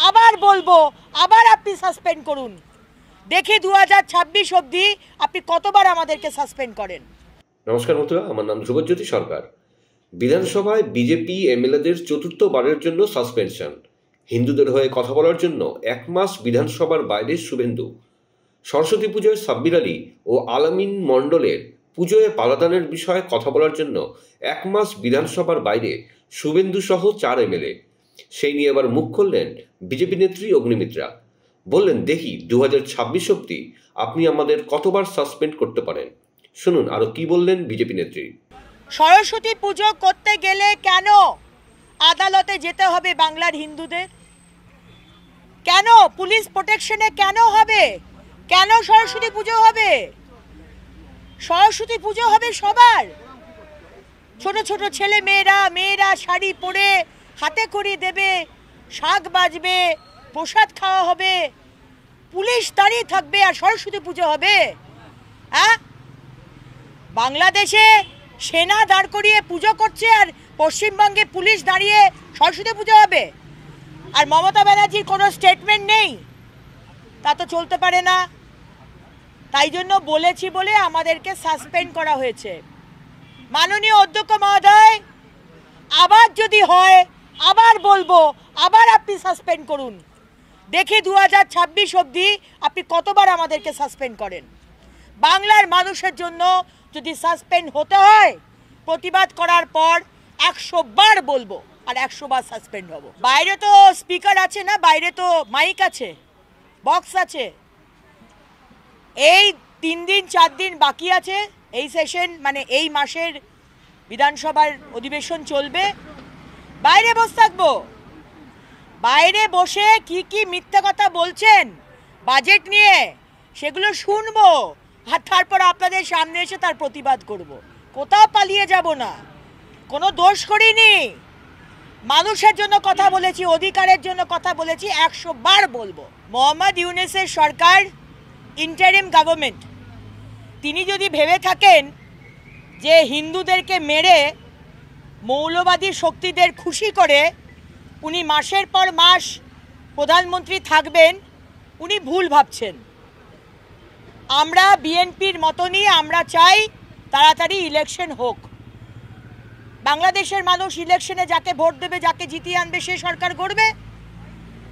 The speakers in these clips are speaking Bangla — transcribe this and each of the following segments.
আবার বলবো, আবার আপনি সাসপেন্ড করুন। দেখি 2026 অবধি আপনি কতবার আমাদেরকে সাসপেন্ড করেন। নমস্কার বন্ধুরা, আমার নাম ধ্রুবজ্যোতি সরকার। বিধানসভায় বিজেপি এমএলএদের চতুর্থবারের জন্য সাসপেনশন। হিন্দুদের হয়ে কথা বলার জন্য 1 মাস বিধানসভার বাইরে শুভেন্দু। সরস্বতী পুজোয় সাব্বির আলী ও আলামিন মণ্ডলের পুজোয় পালাদানের বিষয়ে কথা বলার জন্য 1 মাস বিধানসভার বাইরে শুভেন্দু সহ 4 এমএলএ। সেই নিয়ে আবার মুখ খুললেন বিজেপি নেত্রী অগ্নিমিত্রা। বললেন, দেখি 2026 অবধি আপনি আমাদের কতবার সাসপেন্ড করতে পারেন। শুনুন আরো কি বললেন বিজেপি নেত্রী। সরস্বতী পুজো করতে গেলে কেন আদালতে যেতে হবে বাংলার হিন্দুদের? কেন পুলিশ প্রোটেকশনে কেন হবে? কেন সরস্বতী পুজো হবে? সরস্বতী পুজো হবে সবার। ছোট ছোট ছেলে মেয়েরা শাড়ি পরে হাতে খড়ি দেবে, শাঁখ বাজবে, প্রসাদ খাওয়া হবে, পুলিশ দাঁড়িয়ে থাকবে আর সরস্বতী পুজো হবে? হ্যাঁ, বাংলাদেশে সেনা দাঁড় করিয়ে পুজো করছে আর পশ্চিমবঙ্গে পুলিশ দাঁড়িয়ে সরস্বতী পুজো হবে? আর মমতা ব্যানার্জির কোনো স্টেটমেন্ট নেই? তা তো চলতে পারে না। তাই জন্য বলেছি বলে আমাদেরকে সাসপেন্ড করা হয়েছে। মাননীয় অধ্যক্ষ মহোদয়, আবার যদি হয় আবার বলবো, আবার আপনি সাসপেন্ড করুন। দেখি 2026 অবধি আপনি কতবার আমাদেরকে সাসপেন্ড করেন। বাংলার মানুষের জন্য যদি সাসপেন্ড হতে হয়, প্রতিবাদ করার পর 100 বার বলবো আর 100 বার সাসপেন্ড হব। বাইরে তো স্পিকার আছে না, বাইরে তো মাইক আছে, বক্স আছে। এই 3 দিন 4 দিন বাকি আছে, এই সেশন মানে এই মাসের বিধানসভার অধিবেশন চলবে। বাইরে বসে থাকবো, বাইরে বসে কি মিথ্যা কথা বলছেন বাজেট নিয়ে সেগুলো শুনবো, আর তারপর আপনাদের সামনে এসে তার প্রতিবাদ করব। কোথাও পালিয়ে যাব না, কোনো দোষ করিনি। মানুষের জন্য কথা বলেছি, অধিকারের জন্য কথা বলেছি, 100 বার বলবো। মোহাম্মদ ইউনূসের সরকার, ইন্টারিম গভর্নমেন্ট, তিনি যদি ভেবে থাকেন যে হিন্দুদেরকে মেরে মৌলবাদী শক্তিদের খুশি করে উনি মাসের পর মাস প্রধানমন্ত্রী থাকবেন, উনি ভুল ভাবছেন। আমরা বিএনপির মতনই আমরা চাই তাড়াতাড়ি ইলেকশন হোক। বাংলাদেশের মানুষ ইলেকশনে যাকে ভোট দেবে, যাকে জিতিয়ে আনবে, সে সরকার গড়বে।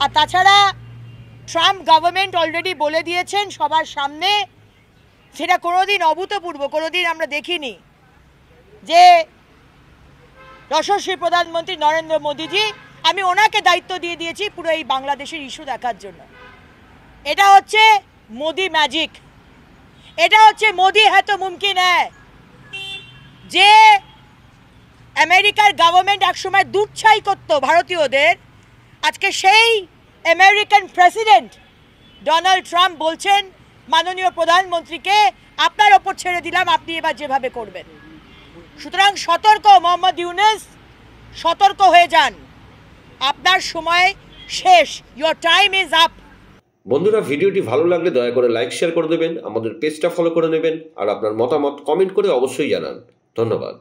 আর তাছাড়া ট্রাম্প গভর্নমেন্ট অলরেডি বলে দিয়েছেন সবার সামনে, সেটা কোনোদিন অভূতপূর্ব কোনোদিন আমরা দেখিনি, যে যশস্বী প্রধানমন্ত্রী নরেন্দ্র মোদীজি, আমি ওনাকে দায়িত্ব দিয়ে দিয়েছি পুরো এই বাংলাদেশের ইস্যু দেখার জন্য। এটা হচ্ছে মোদি ম্যাজিক, এটা হচ্ছে মোদি হ্যাঁ তো মুমকিন হ্যায়। যে আমেরিকার গভর্নমেন্ট একসময় দুধছাই করতো ভারতীয়দের, আজকে সেই আমেরিকান প্রেসিডেন্ট ডোনাল্ড ট্রাম্প বলছেন মাননীয় প্রধানমন্ত্রীকে, আপনার ওপর ছেড়ে দিলাম, আপনি এবার যেভাবে করবেন। সুতরাং সতর্ক মোহাম্মদ ইউনূস, সতর্ক হয়ে যান, আপনার সময় শেষ, ইয়োর টাইম ইজ আপ। বন্ধুরা, ভিডিওটি ভালো লাগলে দয়া করে লাইক শেয়ার করে দেবেন, আমাদের পেজটা ফলো করে নেবেন আর আপনার মতামত কমেন্ট করে অবশ্যই জানান। ধন্যবাদ।